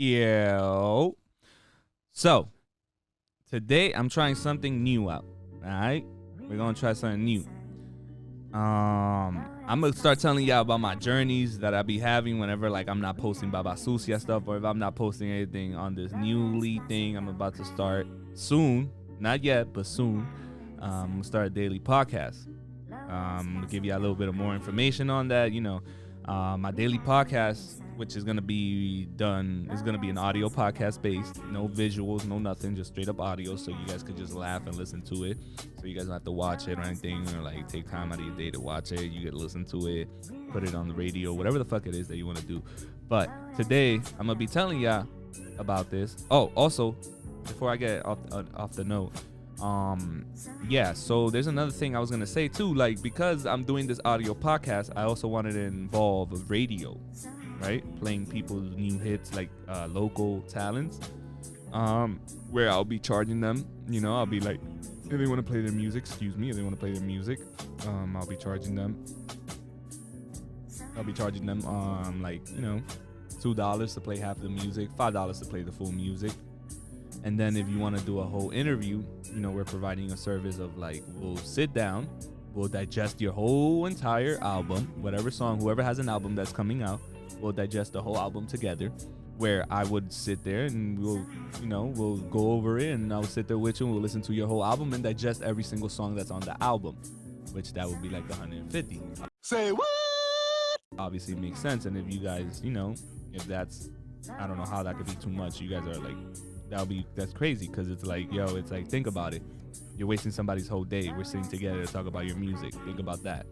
Yo. So, today I'm trying something new out. Alright? We're gonna try something new. I'm gonna start telling y'all about my journeys that I be having whenever like I'm not posting Baba Sucia stuff, or if I'm not posting anything on this newly thing I'm about to start soon. Not yet, but soon. I'm gonna start a daily podcast. I'm gonna give you a little bit of more information on that. My daily podcast, which is gonna be done, is gonna be an audio podcast based, no visuals, no nothing, just straight up audio, so you guys could just laugh and listen to it. So you guys don't have to watch it or anything, or like take time out of your day to watch it. You get to listen to it, put it on the radio, whatever the fuck it is that you want to do. But today I'm gonna be telling y'all about this. Oh, also, before I get off the note. So there's another thing I was gonna say too, like because I'm doing this audio podcast, I also wanted to involve radio, right? Playing people's new hits, like local talents, where I'll be charging them, I'll be like, if they want to play their music, I'll be charging them like, $2 to play half the music, $5 to play the full music. And then if you want to do a whole interview, we're providing a service of like, we'll sit down, we'll digest your whole entire album, whatever song, whoever has an album that's coming out, we'll digest the whole album together, where I would sit there and we'll go over it, and I'll sit there with you and we'll listen to your whole album and digest every single song that's on the album, which that would be like 150. Say what? Obviously it makes sense. And if you guys, if that's, I don't know how that could be too much. You guys are like, that's crazy, because it's like, think about it. You're wasting somebody's whole day. We're sitting together to talk about your music. Think about that.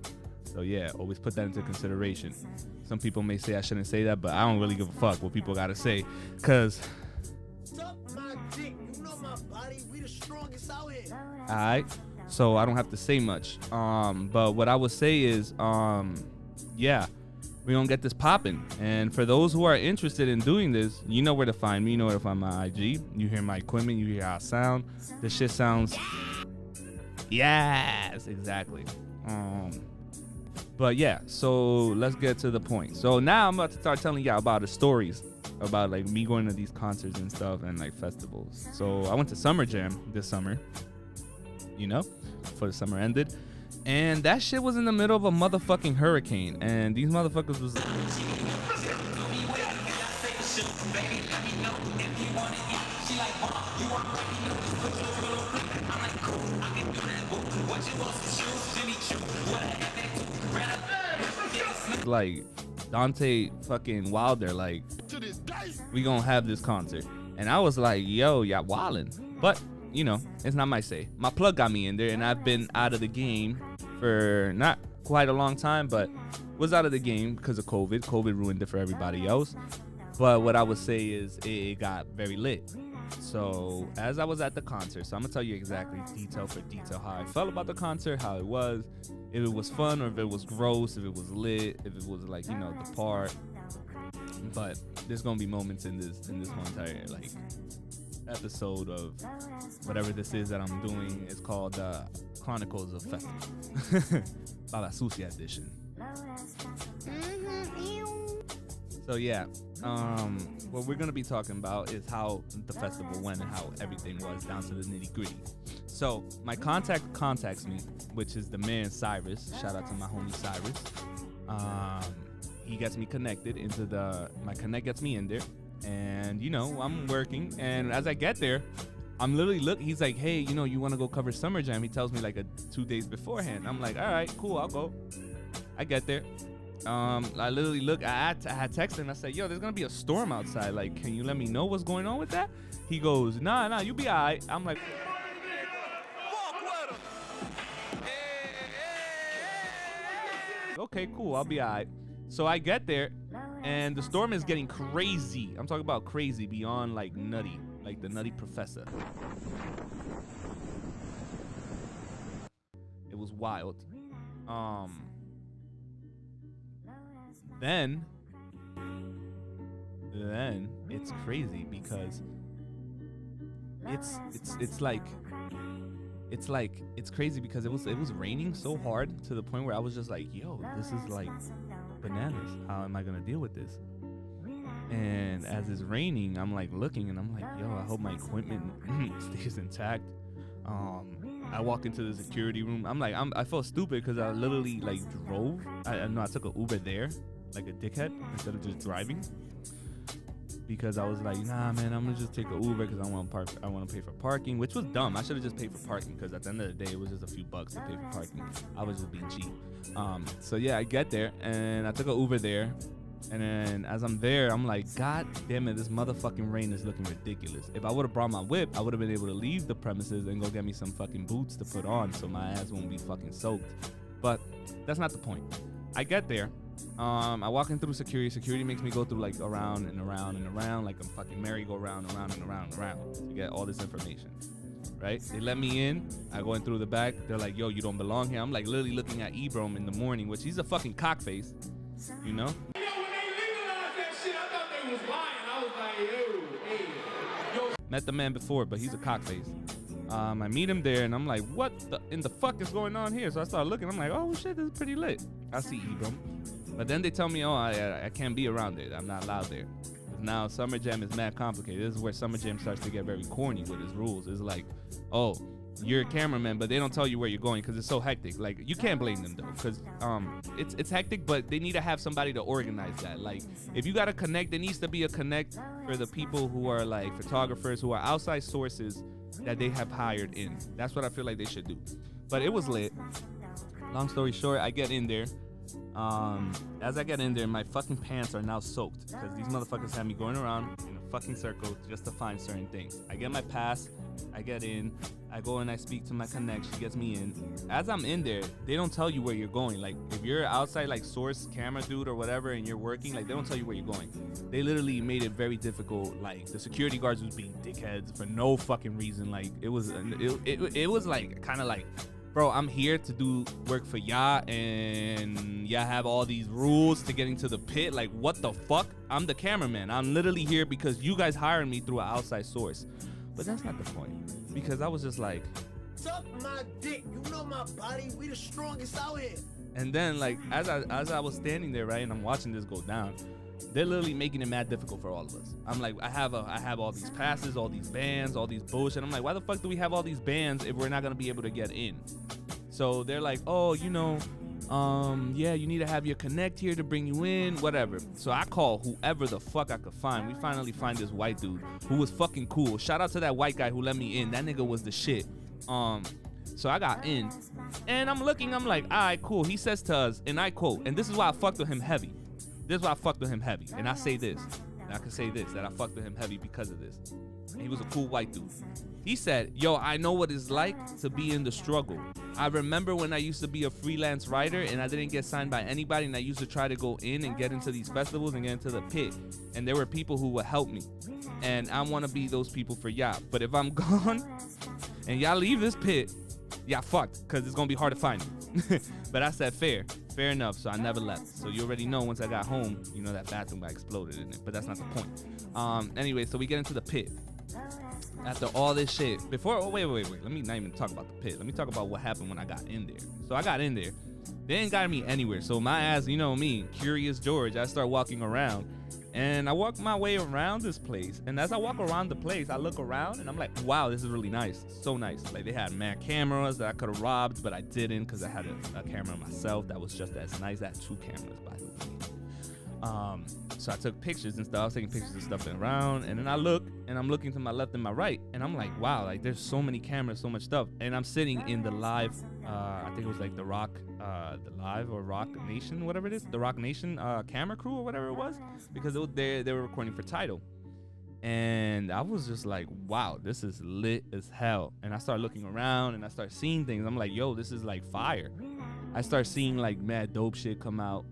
So yeah, always put that into consideration. Some people may say I shouldn't say that, but I don't really give a fuck what people gotta say, because alright, so I don't have to say much. But what I would say is, we're gonna get this popping. And for those who are interested in doing this, you know where to find me. You know where to find my IG. You hear my equipment. You hear how I sound. This shit sounds... Yes, exactly. But yeah, so let's get to the point. So now I'm about to start telling y'all about the stories about like me going to these concerts and stuff and like festivals. So I went to Summer Jam this summer, before the summer ended. And that shit was in the middle of a motherfucking hurricane. And these motherfuckers was... like Dante fucking Wilder, like, we gonna have this concert. And I was like, yo, y'all wildin'. But, it's not my say. My plug got me in there, and I've been out of the game for not quite a long time, but was out of the game because of COVID. COVID ruined it for everybody else. But what I would say is it got very lit. So as I was at the concert, so I'm gonna tell you exactly detail for detail how I felt about the concert, how it was, if it was fun or if it was gross, if it was lit, if it was like, the part. But there's gonna be moments in this whole entire like episode of whatever this is that I'm doing. It's called Chronicles of Festivals. Baba Sucia edition. So yeah, what we're gonna be talking about is how the festival went and how everything was down to the nitty gritty. So my contact contacts me, which is the man Cyrus. Shout out to my homie Cyrus. He gets me connected my connect gets me in there, and I'm working, and as I get there, I'm literally he's like, hey, you want to go cover Summer Jam? He tells me like 2 days beforehand. I'm like, all right, cool, I'll go. I get there. I literally I had texted him. I said, yo, there's gonna be a storm outside. Like, can you let me know what's going on with that? He goes, nah, you be all right. I'm like, okay, cool, I'll be all right. So I get there, and the storm is getting crazy. I'm talking about crazy beyond like nutty, like the Nutty Professor. It was wild. Then it's crazy because it's crazy because it was raining so hard to the point where I was just like, yo, this is like bananas. How am I gonna deal with this? And as it's raining, I'm like looking and I'm like, yo, I hope my equipment stays intact. I walk into the security room. I felt stupid because I literally like drove. I took an Uber there, like a dickhead, instead of just driving. Because I was like, nah, man, I'm gonna just take an Uber because I want to pay for parking, which was dumb. I should have just paid for parking because at the end of the day, it was just a few bucks to pay for parking. I was just being cheap. So yeah, I get there and I took an Uber there. And then as I'm there, I'm like, God damn it, this motherfucking rain is looking ridiculous. If I would have brought my whip, I would have been able to leave the premises and go get me some fucking boots to put on so my ass won't be fucking soaked. But that's not the point. I get there. I walk in through security. Security makes me go through like around and around and around, like a fucking merry-go-round, around and around and around to get all this information. Right? They let me in. I go in through the back. They're like, yo, you don't belong here. I'm like literally looking at Ebrom in the morning, which he's a fucking cockface, you know? Met the man before, but he's a cockface. I meet him there, and I'm like, what in the fuck is going on here? So I start looking. I'm like, oh, shit, this is pretty lit. I see Ebrom. But then they tell me, oh, I can't be around there. I'm not allowed there. Now, Summer Jam is mad complicated. This is where Summer Jam starts to get very corny with his rules. It's like, oh, you're a cameraman, but they don't tell you where you're going because it's so hectic. Like, you can't blame them, though, because it's hectic, but they need to have somebody to organize that. Like, if you got to connect, there needs to be a connect for the people who are, like, photographers, who are outside sources that they have hired in. That's what I feel like they should do. But it was lit. Long story short, I get in there. As I get in there, my fucking pants are now soaked because these motherfuckers had me going around in a fucking circle just to find certain things. I get my pass, I get in, I go and I speak to my connect, she gets me in. As I'm in there, they don't tell you where you're going. Like, if you're outside, like, source camera dude or whatever, and you're working, like, they don't tell you where you're going. They literally made it very difficult. Like, the security guards was being dickheads for no fucking reason. Like, it was like, kind of like, bro, I'm here to do work for y'all, and y'all have all these rules to get into the pit. Like, what the fuck? I'm the cameraman. I'm literally here because you guys hired me through an outside source. But that's not the point, because I was just like, suck my dick. You know my body. We the strongest out here. And then, like, as I was standing there, right, and I'm watching this go down, they're literally making it mad difficult for all of us. I'm like, I have all these passes, all these bands, all these bullshit. I'm like, why the fuck do we have all these bands if we're not gonna be able to get in? So they're like, oh, you know, yeah, you need to have your connect here to bring you in, whatever. So I call whoever the fuck I could find. We finally find this white dude who was fucking cool. Shout out to that white guy who let me in. That nigga was the shit. So I got in, and I'm looking, I'm like, all right, cool. He says to us, and I quote, and this is why I fucked with him heavy. This is why I fucked with him heavy. And I say this, and I can say this, that I fucked with him heavy because of this. And he was a cool white dude. He said, yo, I know what it's like to be in the struggle. I remember when I used to be a freelance writer and I didn't get signed by anybody, and I used to try to go in and get into these festivals and get into the pit. And there were people who would help me. And I want to be those people for y'all. But if I'm gone and y'all leave this pit, y'all fucked, because it's going to be hard to find me. But I said fair enough, so I never left. So you already know, once I got home, you know, that bathroom I exploded in it, but that's not the point. Anyway, so we get into the pit. After all this shit, wait, let me not even talk about the pit. Let me talk about what happened when I got in there. So I got in there. They ain't got me anywhere. So my ass, you know me, Curious George, I start walking around. And I walk my way around this place. And as I walk around the place, I look around and I'm like, wow, this is really nice. So nice. Like, they had mad cameras that I could have robbed, but I didn't, because I had a camera myself that was just as nice. I had 2 cameras, by the way. So I took pictures and stuff. I was taking pictures of stuff around, and then I look, and I'm looking to my left and my right, and I'm like, wow, like, there's so many cameras, so much stuff. And I'm sitting in the live, I think it was like the Rock Nation, whatever it is, the Rock Nation camera crew or whatever it was, because they were recording for Tidal. And I was just like, wow, this is lit as hell. And I start looking around and I start seeing things. I'm like, yo, this is like fire. I start seeing like mad dope shit come out.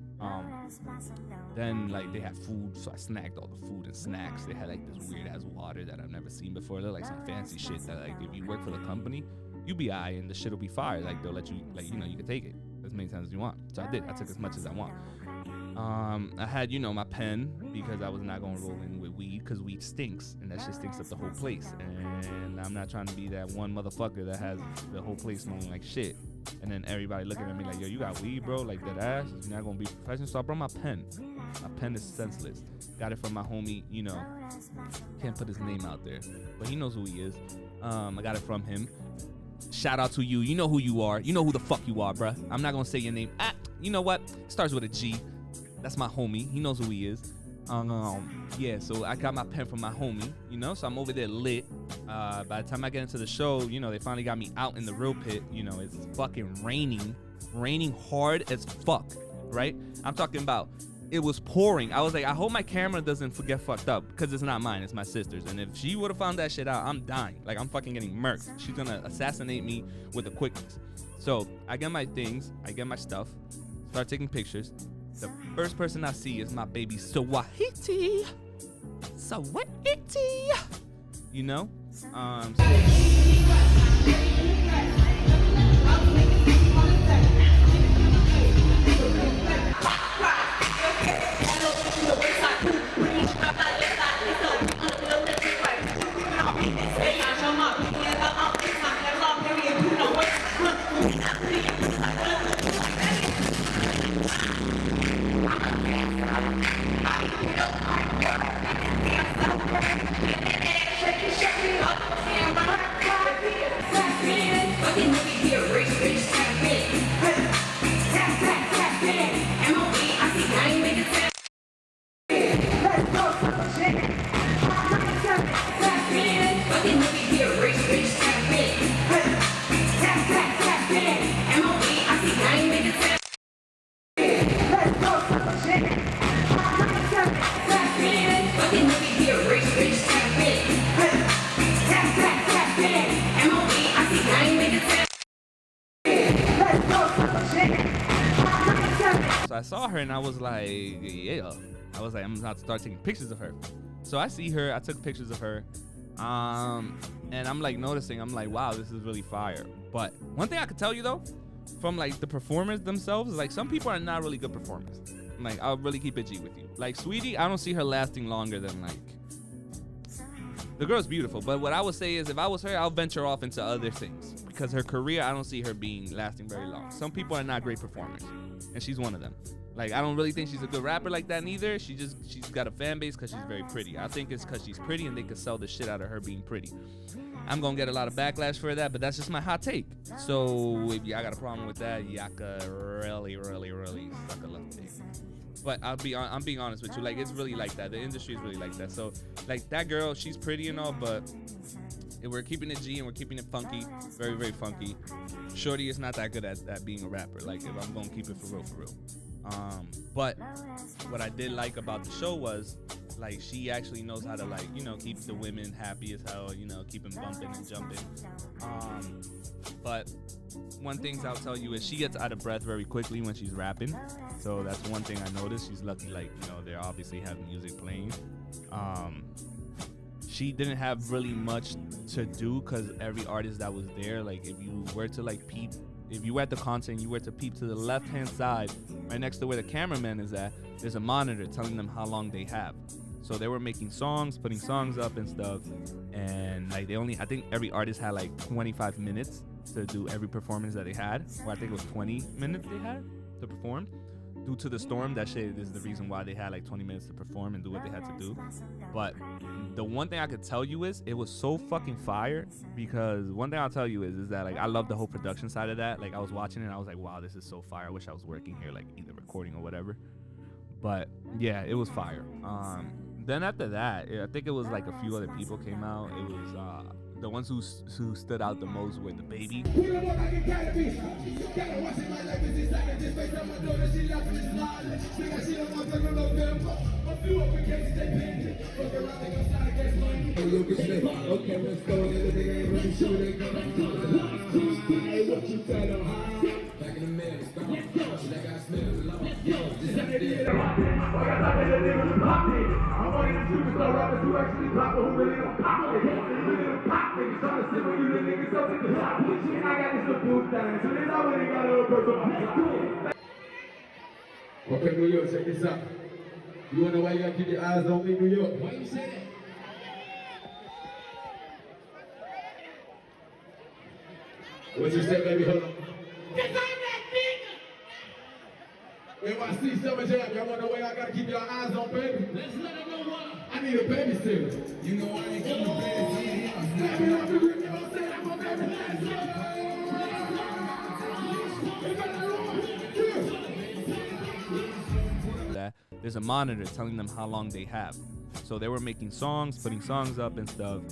Then like they had food, so I snagged all the food and snacks. They had like this weird ass water that I've never seen before. They're like some fancy shit that, like, if you work for the company, you be alright and the shit will be fire. Like, they'll let you, like, you know, you can take it as many times as you want. So I did. I took as much as I want. I had, you know, my pen, because I was not gonna roll in with weed, because weed stinks, and that shit stinks up the whole place. And I'm not trying to be that one motherfucker that has the whole place smelling like shit. And then everybody looking at me like, yo, you got weed, bro? Like, that ass? You're not gonna be professional? So I brought my pen. My pen is senseless. Got it from my homie, you know. Can't put his name out there, but he knows who he is. I got it from him. Shout out to you. You know who you are. You know who the fuck you are, bruh. I'm not gonna say your name. You know what? It starts with a G. That's my homie. He knows who he is. Yeah, so I got my pen from my homie, you know, so I'm over there lit. By the time I get into the show, you know, they finally got me out in the real pit. You know, it's fucking raining hard as fuck, right? I'm talking about, it was pouring. I was like, I hope my camera doesn't get fucked up, because it's not mine, it's my sister's. And if she would have found that shit out, I'm dying. Like, I'm fucking getting murked. She's gonna assassinate me with the quickness. So I get my things, I get my stuff, start taking pictures. The first person I see is my baby Sucia. You know? So I saw her and I was like, yeah. I was like, I'm about to start taking pictures of her. So I see her, I took pictures of her. And I'm like noticing, I'm like, wow, this is really fire. But one thing I could tell you though, from like the performers themselves, like some people are not really good performers. Like, I'll really keep it G with you. Like Sweetie, I don't see her lasting longer than like, the girl's beautiful, but what I would say is if I was her, I'll venture off into other things, because her career, I don't see her lasting very long. Some people are not great performers, and she's one of them. Like, I don't really think she's a good rapper like that neither. She's got a fan base because she's very pretty. I think it's because she's pretty and they could sell the shit out of her being pretty. I'm gonna get a lot of backlash for that, but that's just my hot take. So if y'all got a problem with that, y'all could really suck a little dick. But I'm being honest with you, like, it's really like that. The industry is really like that. So like, that girl, she's pretty and all, but we're keeping it G and we're keeping it funky, very funky. Shorty is not that good at being a rapper. Like, if I'm gonna keep it for real. But what I did like about the show was, like, she actually knows how to, like, you know, keep the women happy as hell, you know, keep them bumping and jumping. But one thing I'll tell you is she gets out of breath very quickly when she's rapping. So that's one thing I noticed. She's lucky, like, you know, they're obviously having music playing. She didn't have really much to do because every artist that was there, like, if you were to, like, peep, if you were at the concert and you were to peep to the left-hand side, right next to where the cameraman is at, there's a monitor telling them how long they have. So they were making songs, putting songs up and stuff, and like I think every artist had like 25 minutes to do every performance that they had, or I think it was 20 minutes they had to perform. Due to the storm, that shit is the reason why they had like 20 minutes to perform and do what they had to do. But the one thing I could tell you is it was so fucking fire, because one thing I'll tell you is that, like, I love the whole production side of that. Like, I was watching it and I was like, wow, this is so fire. I wish I was working here, like either recording or whatever. But yeah, it was fire. Then after that, I think it was like a few other people came out. It was the ones who stood out the most were the baby. Okay, New York, check this out. You wanna know why you gotta keep your eyes on me, New York? Why you say that? What you say, baby? Hold on. 'Cause I'm that nigga. If I see Summer Jam, y'all wanna know where I gotta keep your eyes on, baby? Let's let them know why. I need a babysitter. You know I ain't got no babysitter. Snap me off the grip, you know say I'm a babysitter. That there's a monitor telling them how long they have. So they were making songs, putting songs up and stuff.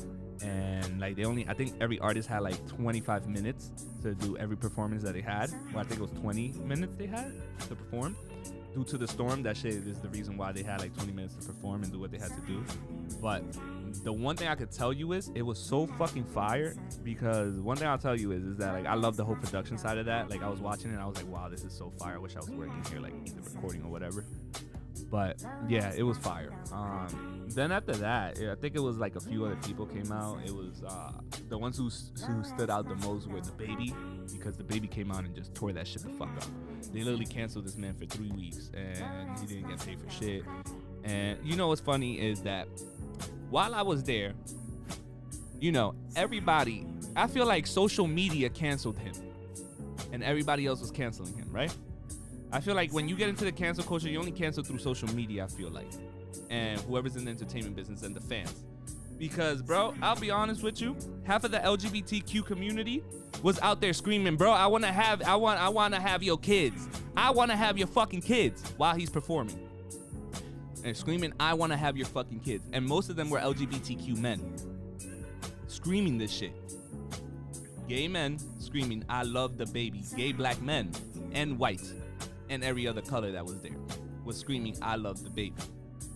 And like I think every artist had like 25 minutes to do every performance that they had. Well, I think it was 20 minutes they had to perform. Due to the storm, that shit is the reason why they had like 20 minutes to perform and do what they had to do. But the one thing I could tell you is it was so fucking fire, because one thing I'll tell you is that like I love the whole production side of that. Like I was watching it and I was like, wow, this is so fire. I wish I was working here, like either recording or whatever. But yeah, it was fire. Then after that, I think it was like a few other people came out. It was the ones who stood out the most were the Baby, because the Baby came out and just tore that shit the fuck up. They literally canceled this man for 3 weeks and he didn't get paid for shit. And you know what's funny is that while I was there, you know, everybody, I feel like social media canceled him and everybody else was canceling him, right? I feel like when you get into the cancel culture, you only cancel through social media, I feel like. And whoever's in the entertainment business and the fans. Because, bro, I'll be honest with you, half of the LGBTQ community was out there screaming, bro, I wanna have your kids. I wanna have your fucking kids while he's performing. And screaming, I wanna have your fucking kids. And most of them were LGBTQ men. Screaming this shit. Gay men screaming, I love the baby. Gay black men and white and every other color that was there was screaming, I love the baby,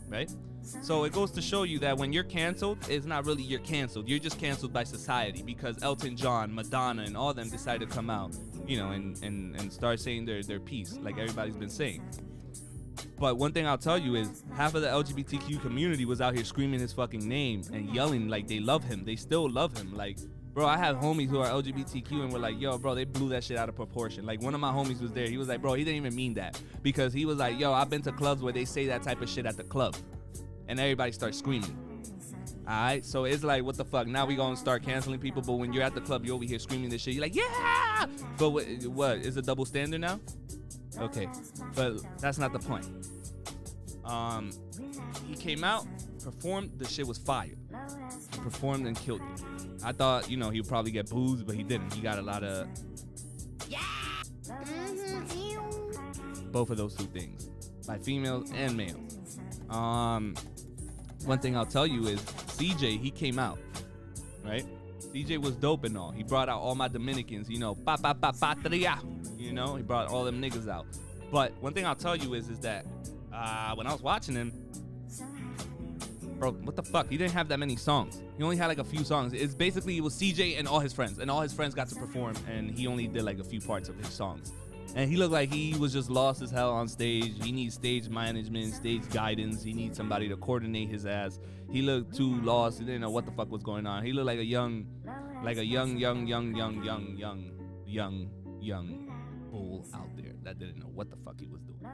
right? So it goes to show you that when you're canceled, it's not really you're canceled. You're just canceled by society, because Elton John, Madonna, and all them decided to come out, you know, and start saying their piece, like everybody's been saying. But one thing I'll tell you is half of the LGBTQ community was out here screaming his fucking name and yelling like they love him. They still love him. Like, bro, I have homies who are LGBTQ and were like, yo, bro, they blew that shit out of proportion. Like, one of my homies was there. He was like, bro, he didn't even mean that. Because he was like, yo, I've been to clubs where they say that type of shit at the club. And everybody starts screaming. All right? So it's like, what the fuck? Now we gonna start canceling people, but when you're at the club, you're over here screaming this shit. You're like, yeah! But what? Is it double standard now? Okay. But that's not the point. He came out, performed, the shit was fire. He performed and killed it. I thought, you know, he would probably get booed, but he didn't. He got a lot of both of those two things, by females and males. One thing I'll tell you is CJ, he came out, right? CJ was dope and all. He brought out all my Dominicans, you know, patria, you know, he brought all them niggas out. But one thing I'll tell you is that when I was watching him, bro, what the fuck? He didn't have that many songs. He only had like a few songs. It was CJ and all his friends, and all his friends got to perform, and he only did like a few parts of his songs. And he looked like he was just lost as hell on stage. He needs stage management, stage guidance. He needs somebody to coordinate his ass. He looked too lost. He didn't know what the fuck was going on. He looked like a young bull out there that didn't know what the fuck he was doing.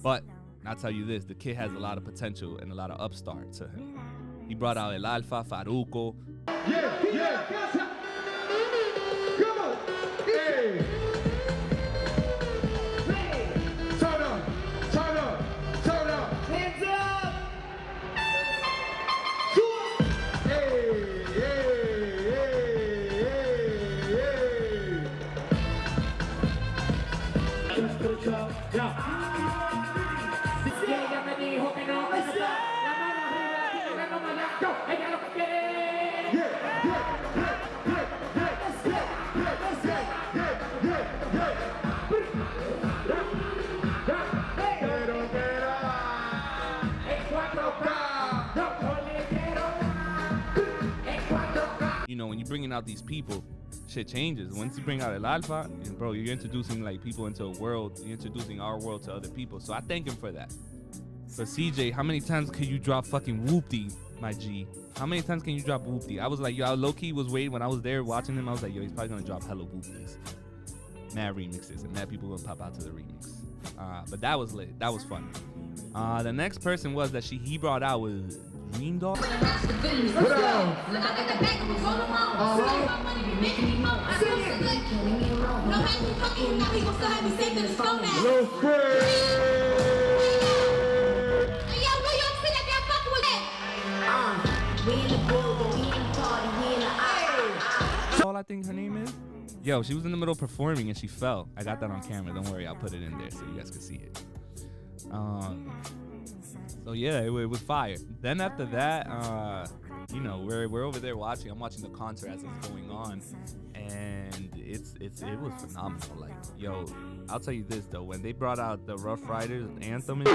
But I'll tell you this, the kid has a lot of potential and a lot of upstart to him. He brought out El Alfa, Farruko. Yeah. Come on. Hey. Turn up. Hands up. Hey. You know, when you're bringing out these people, shit changes. Once you bring out El Alfa, and bro, you're introducing like people into a world. You're introducing our world to other people. So I thank him for that. But CJ, how many times can you drop fucking Whoopty, my G? How many times can you drop Whoopty? I was like, yo, I low-key was waiting when I was there watching him. I was like, yo, he's probably gonna drop hella Whoopties. Mad remixes, and mad people gonna pop out to the remix. But that was lit. That was fun. The next person was that he brought out was Dream Dog. All I think her name is. Yo, she was in the middle of performing and she fell. I got that on camera. Don't worry, I'll put it in there so you guys can see it. So yeah, it was fire. Then after that, you know, we're over there watching. I'm watching the concert as it's going on, and it was phenomenal. Like, yo, I'll tell you this though, when they brought out the Rough Riders anthem and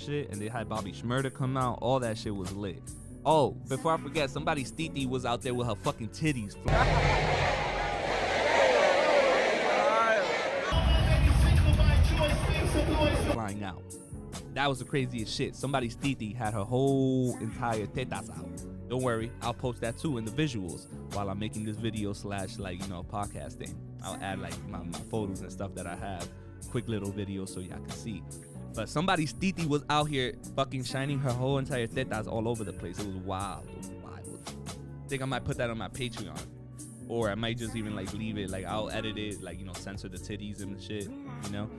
shit, and they had Bobby Shmurda come out, all that shit was lit. Oh, before I forget, somebody's Titi was out there with her fucking titties flying out. That was the craziest shit. Somebody's Titi had her whole entire tetas out. Don't worry, I'll post that too in the visuals while I'm making this video / like, you know, podcast thing. I'll add like my photos and stuff that I have, quick little videos so y'all can see. But somebody's Titi was out here fucking shining her whole entire tetas all over the place. It was wild. It was wild. I think I might put that on my Patreon. Or I might just even like leave it, like I'll edit it, like, you know, censor the titties and shit, you know.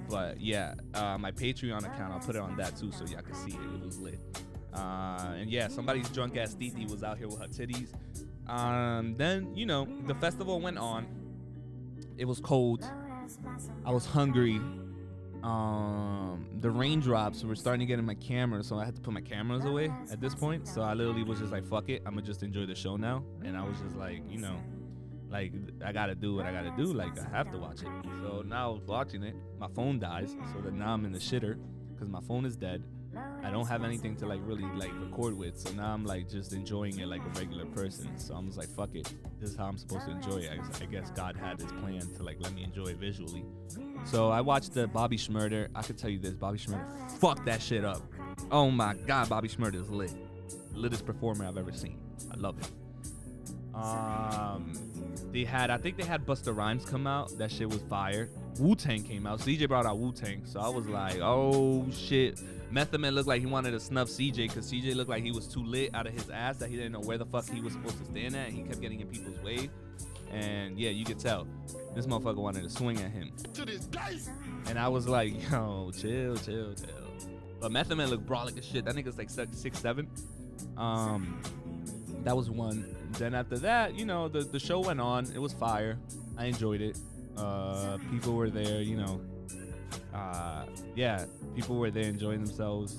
But yeah, my Patreon account, I'll put it on that too so y'all can see it. It was lit. And yeah, somebody's drunk ass Titi was out here with her titties. Then, you know, the festival went on. It was cold. I was hungry. The raindrops were starting to get in my camera, so I had to put my cameras away at this point. So I literally was just like, fuck it, I'm gonna just enjoy the show now. And I was just like, you know, like, I gotta do what I gotta do, like I have to watch it. So now I was watching it, my phone dies, so that now I'm in the shitter because my phone is dead. I don't have anything to like really like record with, so now I'm like just enjoying it like a regular person. So I'm just like, fuck it, this is how I'm supposed to enjoy it. I guess God had his plan to like let me enjoy it visually. So I watched the Bobby Shmurda. I could tell you this, Bobby Shmurda fucked that shit up. Oh my God, Bobby Shmurda is lit. Littest performer I've ever seen. I love it. I think they had Busta Rhymes come out. That shit was fire. Wu-Tang came out. CJ brought out Wu-Tang, so I was like, oh shit. Method Man looked like he wanted to snuff CJ because CJ looked like he was too lit out of his ass that he didn't know where the fuck he was supposed to stand at. He kept getting in people's way. And yeah, you could tell this motherfucker wanted to swing at him. And I was like, yo, chill. But Method Man looked brolic as shit. That nigga's like 6'7". That was one. Then after that, you know, the show went on. It was fire. I enjoyed it. People were there, you know. Yeah, people were there enjoying themselves.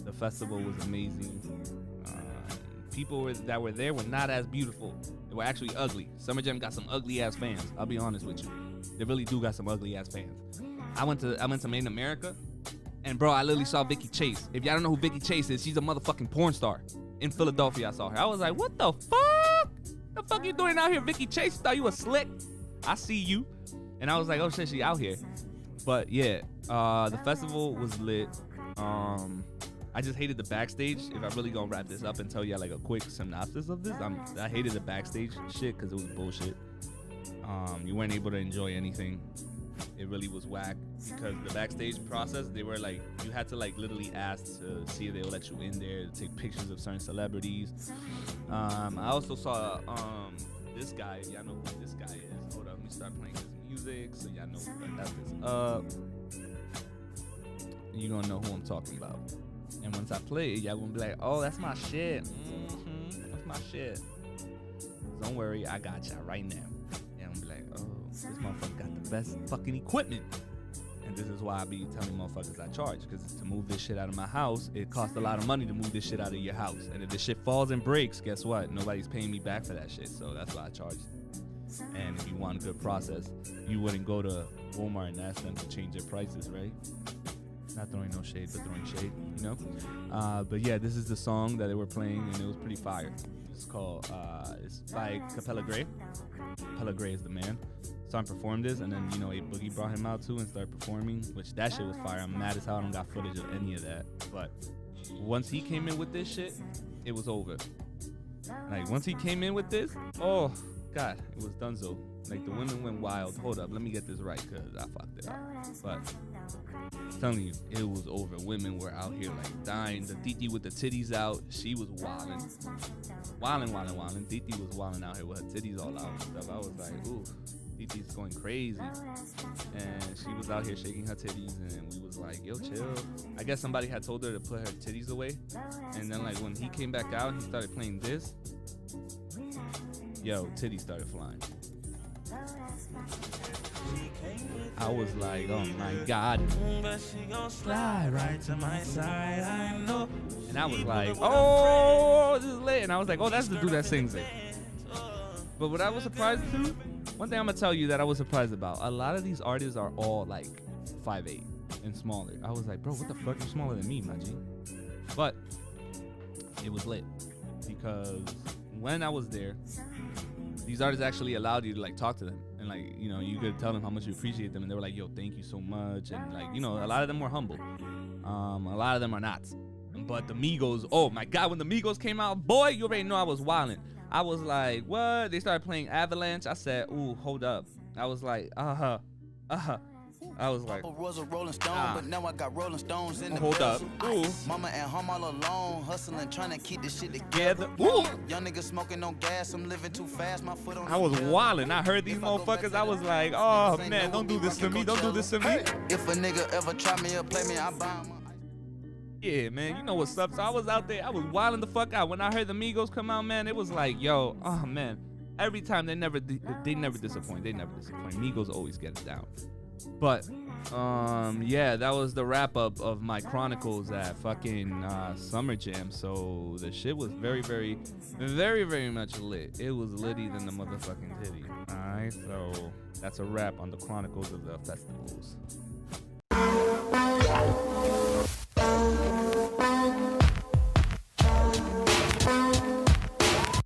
The festival was amazing. People that were there were not as beautiful. They were actually ugly. Summer Jam got some ugly ass fans. I'll be honest with you. They really do got some ugly ass fans. I went to Made in America, and bro, I literally saw Vicky Chase. If y'all don't know who Vicky Chase is, she's a motherfucking porn star. In Philadelphia, I saw her. I was like, what the fuck? The fuck you doing out here, Vicky Chase? Thought you was slick. I see you. And I was like, oh shit, she out here. But yeah, the festival was lit. I just hated the backstage. If I'm really gonna wrap this up and tell you like a quick synopsis of this, I hated the backstage shit because it was bullshit. You weren't able to enjoy anything. It really was whack because the backstage process, they were like, you had to like literally ask to see if they would let you in there to take pictures of certain celebrities. I also saw this guy. Y'all know who this guy is. Hold up, let me start playing his music so y'all know who that is up. You're gonna know who I'm talking about. And once I play it, y'all gonna be like, oh, that's my shit. That's my shit. Don't worry, I got y'all right now. And I'm gonna be like, oh, this motherfucker got the best fucking equipment. And this is why I be telling motherfuckers I charge. Because to move this shit out of my house, it costs a lot of money to move this shit out of your house. And if this shit falls and breaks, guess what? Nobody's paying me back for that shit. So that's why I charge. And if you want a good process, you wouldn't go to Walmart and ask them to change their prices, right? Not throwing no shade, but throwing shade, you know? But yeah, this is the song that they were playing, and it was pretty fire. It's called, it's by Capella Gray. Capella Gray is the man. So I performed this, and then, you know, A Boogie brought him out too and started performing, which that shit was fire. I'm mad as hell I don't got footage of any of that. But once he came in with this shit, it was over. Like once he came in with this, oh God, it was donezo. Like the women went wild. Hold up, let me get this right because I fucked it up. But I'm telling you, it was over. Women were out here like dying. The Titi with the titties out, she was wilding. Titi was wilding out here with her titties all out and stuff. I was like, ooh, Titi's going crazy. And she was out here shaking her titties and we was like, yo, chill. I guess somebody had told her to put her titties away. And then like when he came back out, he started playing this. Yo, titties started flying. I was like, oh my God. Slide right to my side, I know. And I was like, oh, this is lit. And I was like, oh, that's the dude that sings it. But what I was surprised to, one thing I'm gonna tell you that I was surprised about, a lot of these artists are all like 5'8" and smaller. I was like, bro, what the fuck? You're smaller than me, my G. But it was lit because when I was there, these artists actually allowed you to like talk to them and like, you know, you could tell them how much you appreciate them and they were like, yo, thank you so much. And like, you know, a lot of them were humble. A lot of them are not. But the Migos, oh my God, when the Migos came out, boy, you already know I was wildin'. I was like, what? They started playing Avalanche. I said, ooh, hold up. I was like, I was like, was a Rolling Stone, but now I got Rolling Stones in the hold up. Ooh. Mama and home all alone, hustling, trying to keep this shit Together. together. Ooh. Young niggas smoking on gas, I'm living too fast, my foot on I was wildin'. I heard these motherfuckers. I was like, oh man, don't do this to me. Don't do this to me. If a nigga ever try me or play me, I buy him. Yeah, man, you know what's up. So I was out there. I was wildin' the fuck out. When I heard the Migos come out, man, it was like, yo, oh man. Every time they never disappoint. They never disappoint. Migos always get it down. But yeah, that was the wrap up of my Chronicles at fucking Summer Jam. So the shit was very, very, very, very much lit. It was litty than the motherfucking titty. Alright, so that's a wrap on the Chronicles of the festivals.